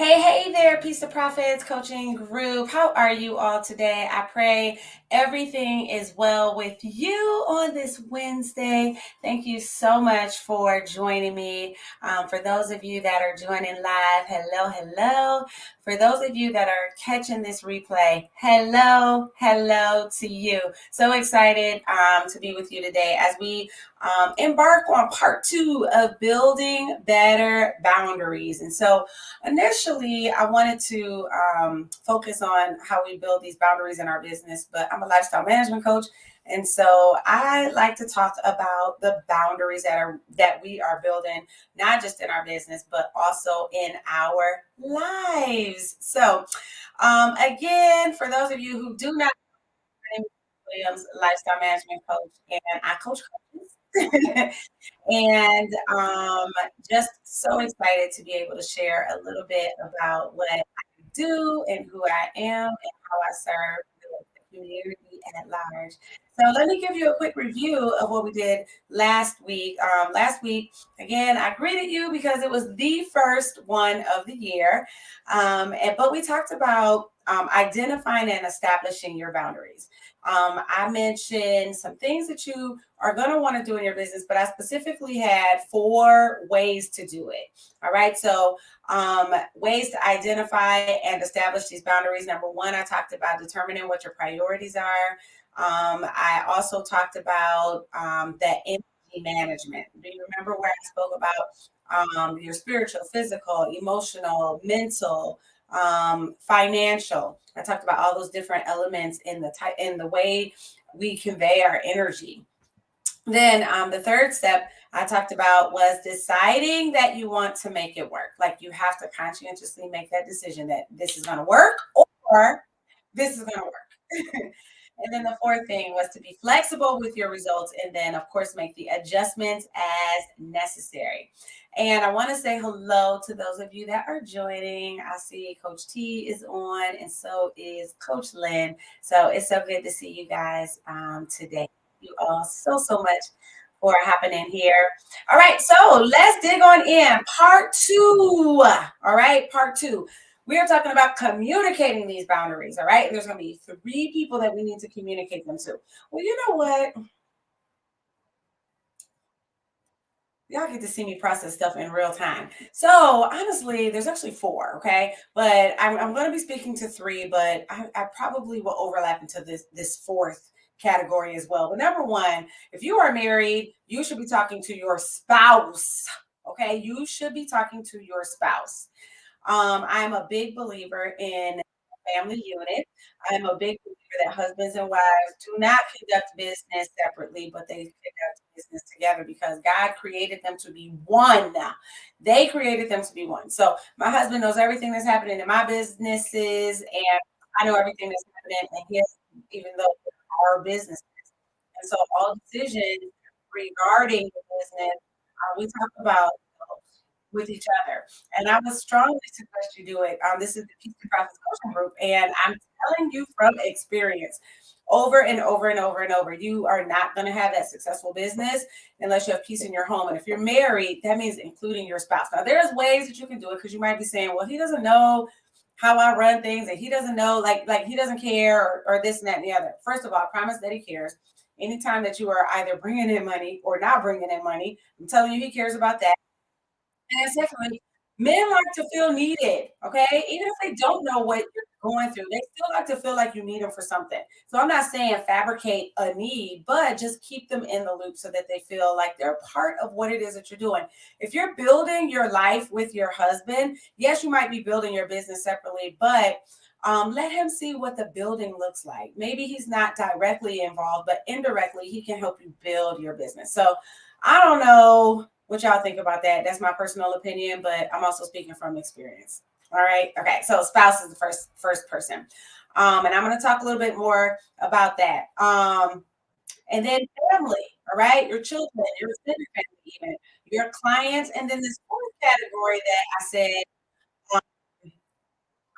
Hey there, Peace to Profits Coaching Group. How are you all today? I pray everything is well with you on this Wednesday. Thank you so much for joining me. For those of you that are joining live, hello. For those of you that are catching this replay, hello to you. So excited to be with you today as we embark on part 2 of building better boundaries. And so initially, I wanted to focus on how we build these boundaries in our business, but I'm a lifestyle management coach. And so I like to talk about the boundaries that we are building, not just in our business, but also in our lives. So again, for those of you who do not, my name is Williams, lifestyle management coach, and I coach coaches. And just so excited to be able to share a little bit about what I do and who I am and how I serve the community at large. So let me give you a quick review of what we did last week. Last week, again, I greeted you because it was the first one of the year. But we talked about identifying and establishing your boundaries. I mentioned some things that you are going to want to do in your business, but I specifically had 4 ways to do it. All right. So, ways to identify and establish these boundaries. Number 1, I talked about determining what your priorities are. I also talked about the energy management. Do you remember where I spoke about your spiritual, physical, emotional, mental, financial? I talked about all those different elements in the way we convey our energy. Then the third step I talked about was deciding that you want to make it work. Like you have to conscientiously make that decision that this is going to work or this is going to work. And then the fourth thing was to be flexible with your results and then, of course, make the adjustments as necessary. And I want to say hello to those of you that are joining. I see Coach T is on, and so is Coach Lynn. So it's so good to see you guys today. You all so much for hopping in here. All right, so let's dig on in. Part 2. All right, part 2. We are talking about communicating these boundaries. All right, and there's going to be 3 people that we need to communicate them to. Well, you know what? Y'all get to see me process stuff in real time. So honestly, there's actually 4, okay? But I'm going to be speaking to 3, but I probably will overlap into this fourth category as well. But number 1, if you are married, you should be talking to your spouse. Okay, you should be talking to your spouse. I'm a big believer in family unit. I'm a big believer that husbands and wives do not conduct business separately, but they conduct business together because God created them to be one. They created them to be one. So my husband knows everything that's happening in my businesses, and I know everything that's happening in his, even though our businesses. And so all decisions regarding the business, we talk about with each other. And I would strongly suggest you do it. This is the Peace and Profits Coaching Group, and I'm telling you from experience, over and over, you are not going to have that successful business unless you have peace in your home. And if you're married, that means including your spouse. Now, there's ways that you can do it because you might be saying, well, he doesn't know how I run things, and he doesn't know, like he doesn't care, or this and that and the other. First of all, I promise that he cares. Anytime that you are either bringing in money or not bringing in money, I'm telling you, he cares about that. And secondly, men like to feel needed, okay? Even if they don't know what you're going through, they still like to feel like you need them for something. So I'm not saying fabricate a need, but just keep them in the loop so that they feel like they're part of what it is that you're doing. If you're building your life with your husband, yes, you might be building your business separately, but let him see what the building looks like. Maybe he's not directly involved, but indirectly, he can help you build your business. So I don't know what y'all think about that. That's my personal opinion, but I'm also speaking from experience. All right. Okay. So spouse is the first person. And I'm going to talk a little bit more about that. And then family, all right, your children, your extended family, even your clients, and then this fourth category that I said um,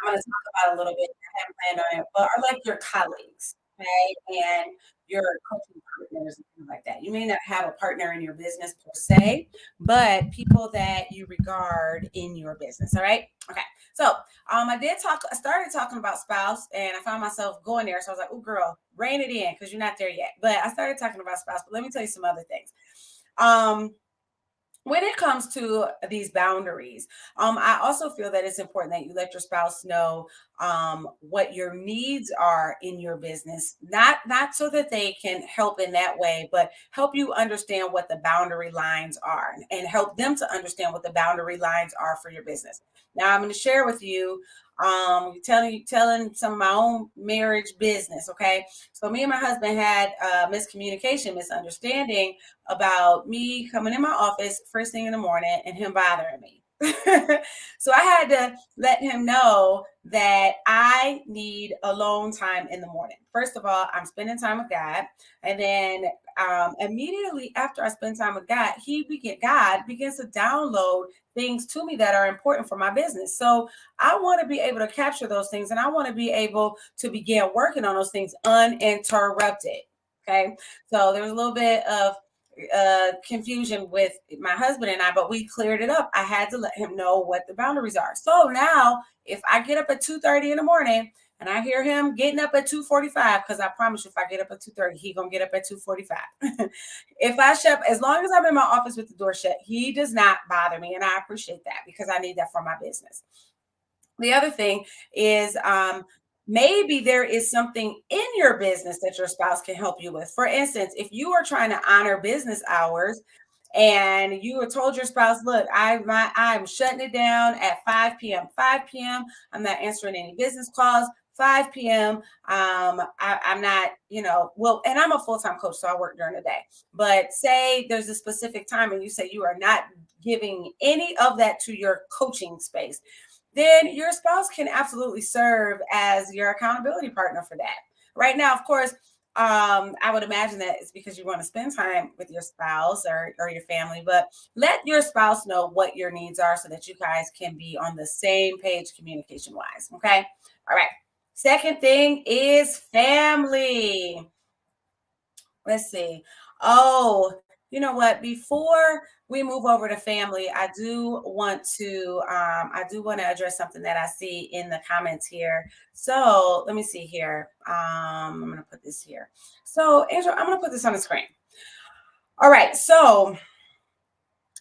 I'm going to talk about a little bit. I haven't planned on it, but are like your colleagues, okay, and your coaching partners and things like that. You may not have a partner in your business per se, but people that you regard in your business. All right. Okay. So I started talking about spouse and I found myself going there. So I was like, oh girl, rein it in because you're not there yet. But I started talking about spouse. But let me tell you some other things. Um, when it comes to these boundaries, I also feel that it's important that you let your spouse know what your needs are in your business, not so that they can help in that way, but help you understand what the boundary lines are and help them to understand what the boundary lines are for your business. Now I'm going to share with you telling some of my own marriage business. Okay, so me and my husband had miscommunication, misunderstanding about me coming in my office first thing in the morning and him bothering me. So I had to let him know that I need alone time in the morning. First of all, I'm spending time with God. And then immediately after I spend time with God, God begins to download things to me that are important for my business. So I want to be able to capture those things and I want to be able to begin working on those things uninterrupted. Okay. So there's a little bit of confusion with my husband and I, but we cleared it up. I had to let him know what the boundaries are. So now, if I get up at 2:30 in the morning and I hear him getting up at 2:45, because I promise you, if I get up at 2:30, he gonna get up at 2:45. If I shut, as long as I'm in my office with the door shut, he does not bother me, and I appreciate that because I need that for my business. The other thing is maybe there is something in your business that your spouse can help you with. For instance, if you are trying to honor business hours and you were told your spouse, look, I'm shutting it down at 5 p.m. 5 p.m. I'm not answering any business calls. 5 p.m. I'm not, well, and I'm a full-time coach, so I work during the day. But say there's a specific time and you say you are not giving any of that to your coaching space, then your spouse can absolutely serve as your accountability partner for that. Right now, of course, I would imagine that it's because you want to spend time with your spouse or your family, but let your spouse know what your needs are so that you guys can be on the same page communication wise. Okay. All right. Second thing is family. Let's see. Oh, you know what? Before we move over to family, I do want to address something that I see in the comments here. So let me see here. I'm gonna put this here. So Angela, I'm gonna put this on the screen. All right. So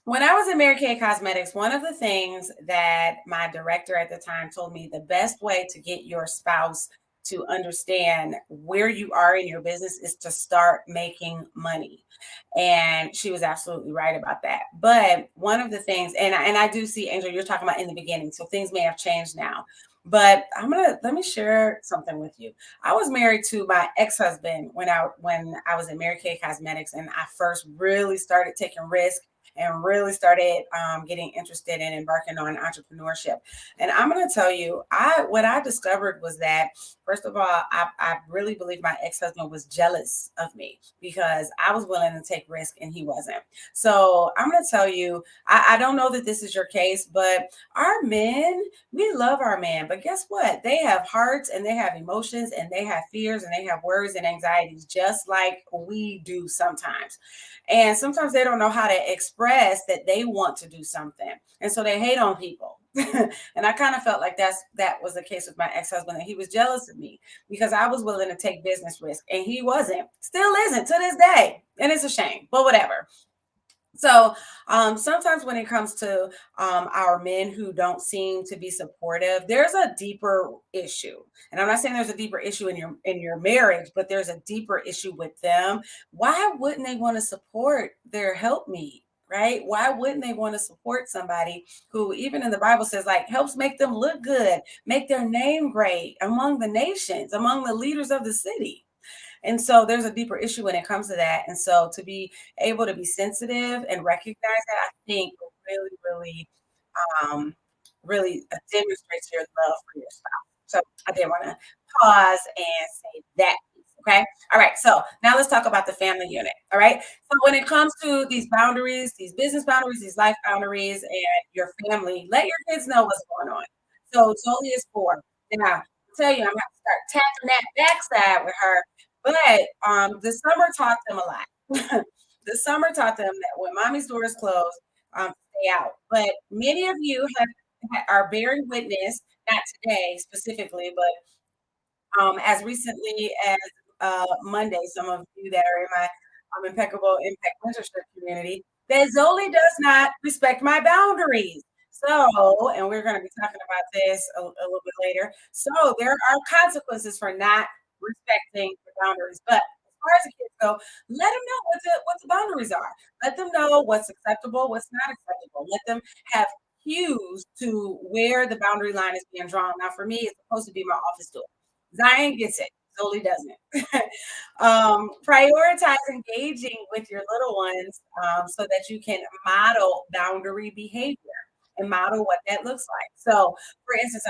when I was in Mary Kay Cosmetics, one of the things that my director at the time told me the best way to get your spouse to understand where you are in your business is to start making money. And she was absolutely right about that. But one of the things, and I do see, Angel, you're talking about in the beginning, so things may have changed now. But let me share something with you. I was married to my ex-husband when I was in Mary Kay Cosmetics, and I first really started taking risks and really started getting interested in embarking on entrepreneurship. And I'm going to tell you, I what I discovered was that first of all, I really believe my ex husband was jealous of me because I was willing to take risk and he wasn't. So I'm going to tell you, I don't know that this is your case, but our men, we love our men, but guess what? They have hearts and they have emotions and they have fears and they have worries and anxieties just like we do sometimes. And sometimes they don't know how to express that they want to do something. And so they hate on people. And I kind of felt like that was the case with my ex-husband, and he was jealous of me because I was willing to take business risk and he wasn't, still isn't to this day. And it's a shame, but whatever. So sometimes when it comes to our men who don't seem to be supportive, there's a deeper issue. And I'm not saying there's a deeper issue in your marriage, but there's a deeper issue with them. Why wouldn't they want to support their helpmeet? Right? Why wouldn't they want to support somebody who, even in the Bible, says like helps make them look good, make their name great among the nations, among the leaders of the city? And so there's a deeper issue when it comes to that. And so to be able to be sensitive and recognize that, I think really, really, um, really demonstrates your love for your spouse. So I did want to pause and say that piece. Okay. All right. So now let's talk about the family unit. All right. So when it comes to these boundaries, these business boundaries, these life boundaries, and your family, let your kids know what's going on. So Jolie is 4. Now, I'll tell you, I'm going to start tapping that backside with her, but the summer taught them a lot. The summer taught them that when mommy's door is closed, stay out. But many of you have. are bearing witness, not today specifically, but as recently as Monday, some of you that are in my impeccable impact mentorship community, that Zoli does not respect my boundaries. So, and we're going to be talking about this a little bit later. So, there are consequences for not respecting the boundaries. But as far as the kids go, let them know what the boundaries are. Let them know what's acceptable, what's not acceptable. Let them have cues to where the boundary line is being drawn. Now, for me, it's supposed to be my office door. Zion gets it. Zoli doesn't. Prioritize engaging with your little ones so that you can model boundary behavior and model what that looks like. So, for instance,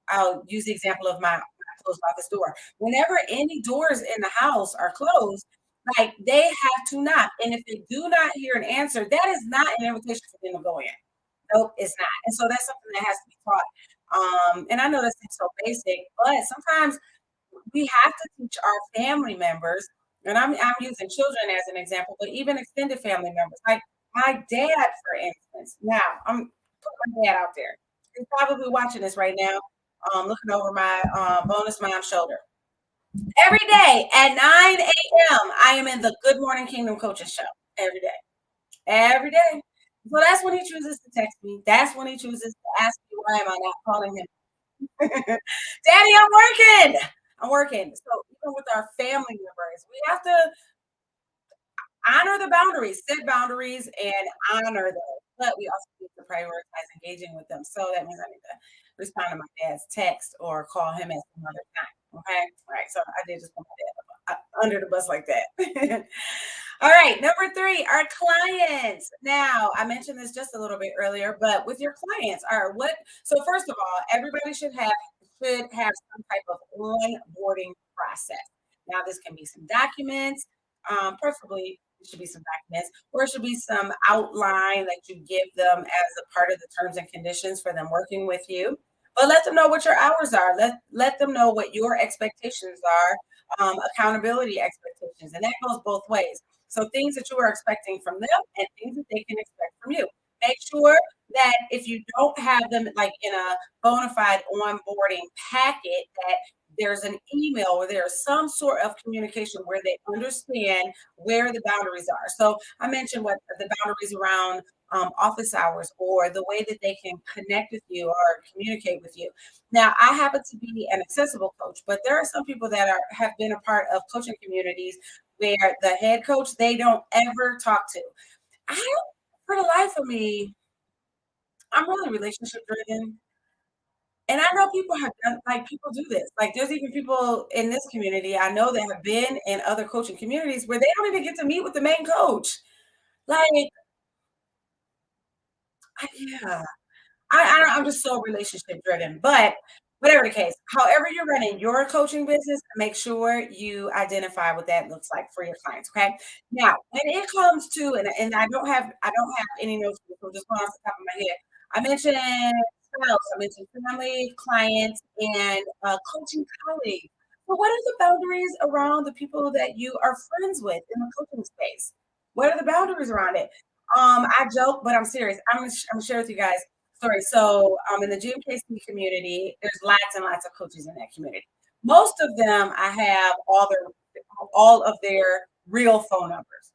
I'll use the example of my closed office door. Whenever any doors in the house are closed, like they have to knock. And if they do not hear an answer, that is not an invitation for them to go in. Nope, it's not. And so that's something that has to be taught. And I know that seems so basic, but sometimes we have to teach our family members, and I'm using children as an example, but even extended family members, like my dad, for instance. Now, I'm putting my dad out there. He's probably watching this right now, looking over my bonus mom shoulder. Every day at 9 a.m., I am in the Good Morning Kingdom Coaches show every day. Every day. So that's when he chooses to text me. That's when he chooses to ask me why am I not calling him. Daddy, I'm working. I'm working. So even with our family members, we have to honor the boundaries, set boundaries, and honor those. But we also need to prioritize engaging with them. So that means I need to respond to my dad's text or call him at some other time. Okay. All right. So I did just put my dad under the bus like that. All right, number three, our clients. Now, I mentioned this just a little bit earlier, but with your clients, are what? So first of all, everybody should have some type of onboarding process. Now, this can be some documents, preferably it should be some documents, or it should be some outline that you give them as a part of the terms and conditions for them working with you. But let them know what your hours are. Let them know what your expectations are, accountability expectations, and that goes both ways. So things that you are expecting from them and things that they can expect from you. Make sure that if you don't have them like in a bona fide onboarding packet, that there's an email or there's some sort of communication where they understand where the boundaries are. So I mentioned what the boundaries around office hours or the way that they can connect with you or communicate with you. Now, I happen to be an accessible coach, but there are some people that have been a part of coaching communities where the head coach they don't ever talk to. I don't, for the life of me, I'm really relationship driven. And I know people have done like people do this. Like there's even people in this community I know that have been in other coaching communities where they don't even get to meet with the main coach. Like, yeah. I'm just so relationship driven. But whatever the case, however you're running your coaching business, make sure you identify what that looks like for your clients. Okay. Now, when it comes to and I don't have any notes, so just going off the top of my head. I mentioned spouse, I mentioned family, clients, and coaching colleagues. But what are the boundaries around the people that you are friends with in the coaching space? What are the boundaries around it? I joke, but I'm serious. I'm gonna share with you guys story. So, in the GMKC community, there's lots and lots of coaches in that community. Most of them, I have all of their real phone numbers,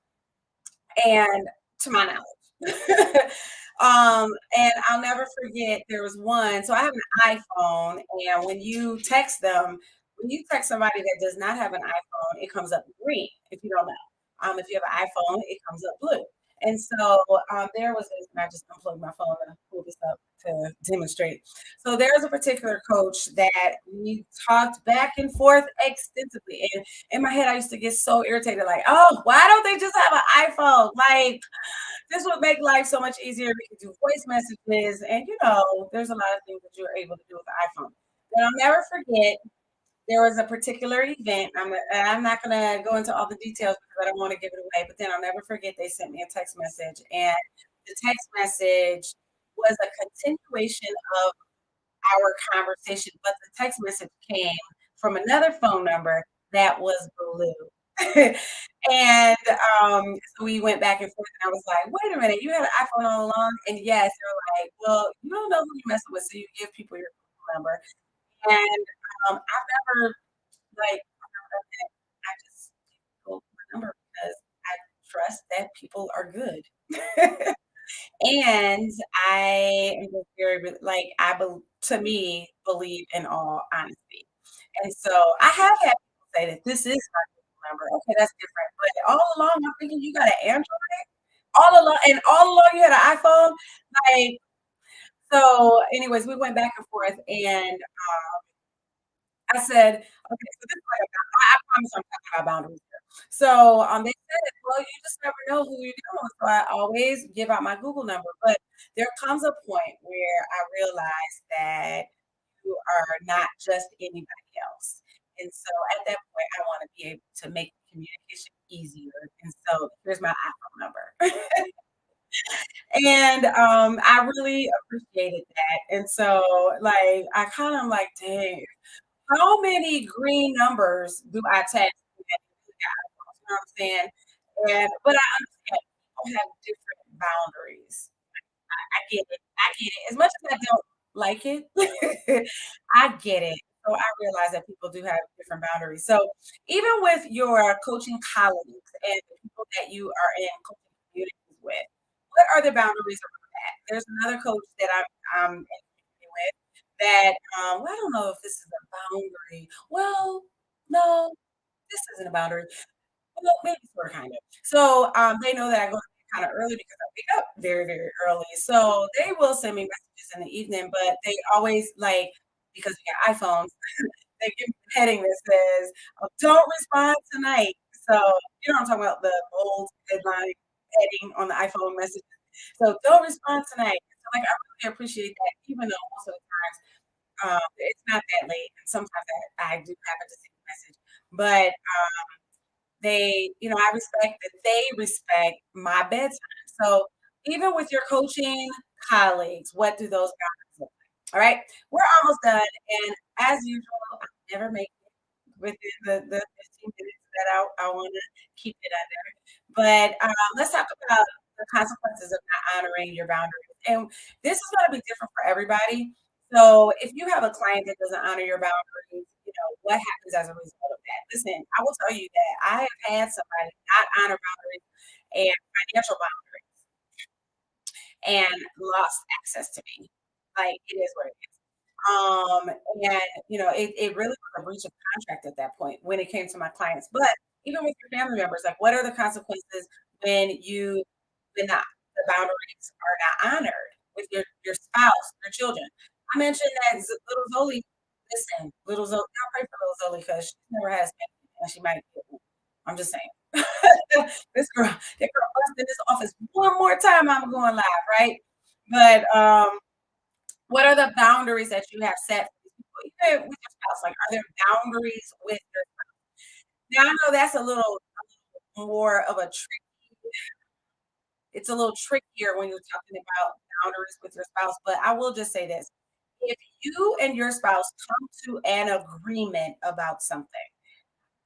and to my knowledge. And I'll never forget there was one. So I have an iPhone, and when you text somebody that does not have an iPhone, it comes up green. If you don't know, if you have an iPhone, it comes up blue. And so there was this, and I just unplugged my phone and pulled this up to demonstrate. So there's a particular coach that we talked back and forth extensively, and in my head, I used to get so irritated, like, oh, why don't they just have an iPhone? Like, this would make life so much easier. We could do voice messages, and there's a lot of things that you're able to do with the iPhone. And I'll never forget there was a particular event. I'm not going to go into all the details because I don't want to give it away. But then I'll never forget they sent me a text message, and the text message was a continuation of our conversation, but the text message came from another phone number that was blue. And so we went back and forth, and I was like, "Wait a minute, you had an iPhone all along?" And yes, they're like, "Well, you don't know who you're messing with, so you give people your phone number." And I've never I've never done that. I just give people my number because I trust that people are good. And I am just very, I to me, believe in all honesty. And so I have had people say that this is my Google number. Okay, that's different. But all along, I'm thinking you got an Android? All along you had an iPhone? Like, so anyways, we went back and forth and I said, "Okay, so this is like a I promise I'm talking about boundaries here." So, they said, "Well, you just never know who you're dealing with," so I always give out my Google number, but there comes a point where I realize that you are not just anybody else, and so at that point, I wanna be able to make communication easier, and so here's my iPhone number. And, I really appreciated that, and so, I kinda am like, "Dang, how many green numbers do I text to that you know what I'm saying?" But I understand people have different boundaries. I get it. I get it. As much as I don't like it, I get it. So I realize that people do have different boundaries. So even with your coaching colleagues and the people that you are in coaching communities with, what are the boundaries around that? There's another coach that I'm in community with that well, I don't know if this is a boundary. Well, no, this isn't a boundary. Well, maybe sort of, kind of. So, they know that I go to bed kinda early because I wake up very, very early. So, they will send me messages in the evening, but they always, because we got iPhones, they give me a heading that says, "Don't respond tonight." So, you know what I'm talking about, the bold headline heading on the iPhone messages. So, "Don't respond tonight." So, I really appreciate that even though most of the times, it's not that late, and sometimes I do happen to see the message. But I respect that they respect my bedtime. So even with your coaching colleagues, what do those boundaries look like? All right. We're almost done. And as usual, I never make it within the 15 minutes that I want to keep it under. But let's talk about the consequences of not honoring your boundaries. And this is going to be different for everybody. So if you have a client that doesn't honor your boundaries, what happens as a result of that? Listen, I will tell you that I have had somebody not honor boundaries and financial boundaries and lost access to me. Like, it is what it is. Um, it really was a breach of contract at that point when it came to my clients. But even with your family members, like, what are the consequences when the boundaries are not honored with your spouse, your children? I mentioned that little Zoli. Listen, little Zoli. I pray for little Zoli because she's never had a spanking, and she might get one. I'm just saying. That girl bust in this office one more time. I'm going live, right? But what are the boundaries that you have set for these people? Even with your spouse, like, are there boundaries with your now, I know that's more of a it's a little trickier when you're talking about boundaries with your spouse, but I will just say this. If you and your spouse come to an agreement about something,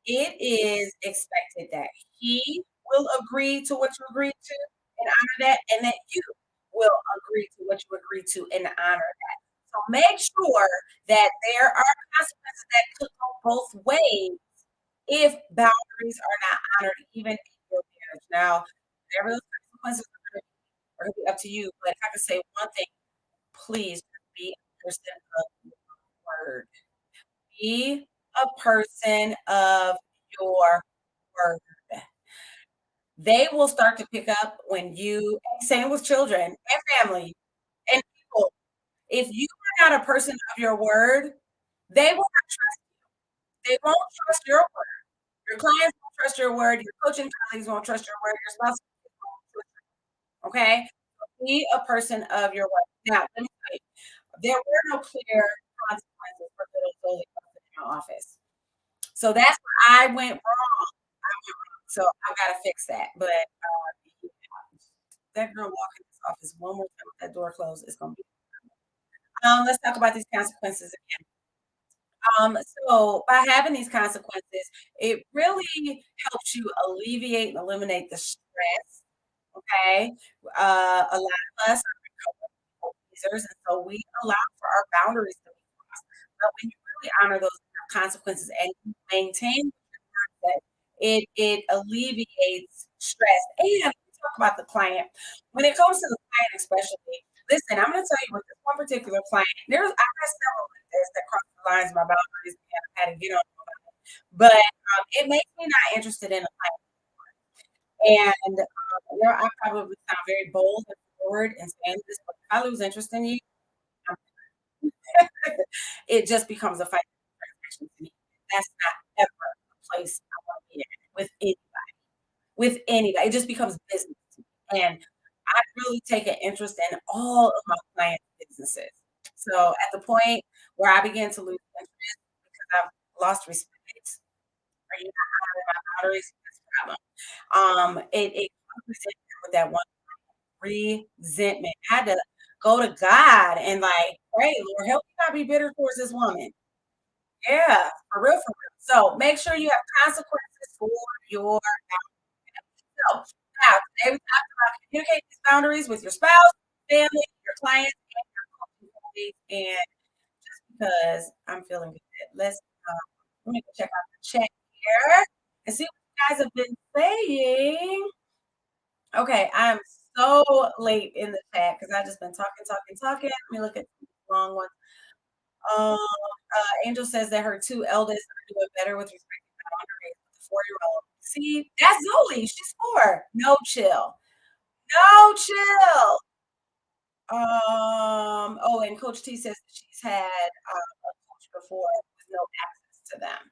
it is expected that he will agree to what you agreed to and honor that, and that you will agree to what you agreed to and honor that. So make sure that there are consequences that could go both ways if boundaries are not honored, even in your marriage. Now, whatever those consequences are gonna be up to you. But if I could say one thing, please be a person of your word. Be a person of your word. They will start to pick up when same with children and family and people. If you are not a person of your word, they will not trust they won't trust your word. Your clients won't trust your word, your coaching colleagues won't trust your word, your spouse won't trust, okay? Be a person of your word. Now, let me tell you, there were no clear consequences for little Zoe in my office. So that's where I went wrong. I went wrong. So I've gotta fix that. But that girl walk in this office one more time with that door closed, it's gonna be let's talk about these consequences again. So by having these consequences, it really helps you alleviate and eliminate the stress. Okay. A lot of us are people pleasers, and so we allow for our boundaries to be crossed. But when you really honor those consequences and you maintain that, it alleviates stress. And we talk about the client. When it comes to the client, especially, listen, I'm going to tell you with this one particular client, there's I have several like this that cross the lines of my boundaries and I had to get on them about it. But it makes me not interested in a client. And I probably sound very bold and forward and saying this, but if I lose interest in you, I'm it just becomes a financial transaction to me. That's not ever a place I want to be in with anybody. It just becomes business to me. And I really take an interest in all of my clients' businesses. So at the point where I begin to lose interest because I've lost respect, or you're not honoring my boundaries, that's a problem. It comes with that one resentment. I had to go to God and like pray, Lord, help me not be bitter towards this woman. Yeah, for real, for real. So make sure you have consequences for your so now today we talked about communicate these boundaries with your spouse, family, your clients, and your coaching colleagues. And because I'm feeling good, let me go check out the chat here and see what you guys have been saying. Okay, I'm so late in the chat because I've just been talking, talking, talking. Let me look at the long one. Angel says that her two eldest are doing better with respect to boundaries with the 4-year-old. See, that's Zoe. She's 4. No chill. No chill. Oh, and Coach T says that she's had a coach before with no access to them.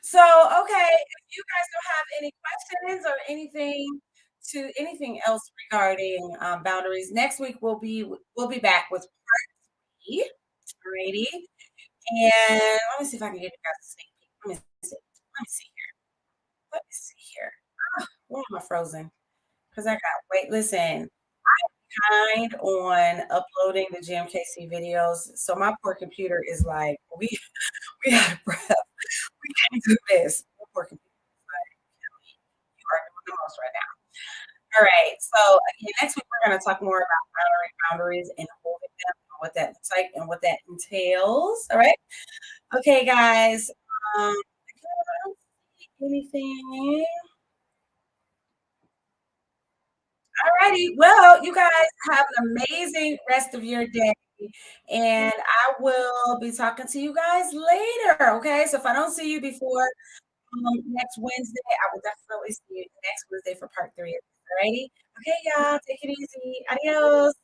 So, okay, if you guys don't have any questions or anything else regarding boundaries, next week we'll be back with E. Alrighty. And let me see if I can get you guys a sneak peek. Let me see here. Let me see here. Why am I frozen? Because I got wait. Listen, behind on uploading the GMKC videos, so my poor computer is like we got breath. We can't do this. My poor computer is like Kelly, you are doing the most right now. All right. So again, next week we're going to talk more about honoring boundaries and holding them, and what that looks like and what that entails. All right. Okay, guys. I don't see anything. Alrighty. Well, you guys have an amazing rest of your day. And I will be talking to you guys later. Okay. So if I don't see you before next Wednesday, I will definitely see you next Wednesday for part 3. Alrighty. Okay, y'all. Take it easy. Adios.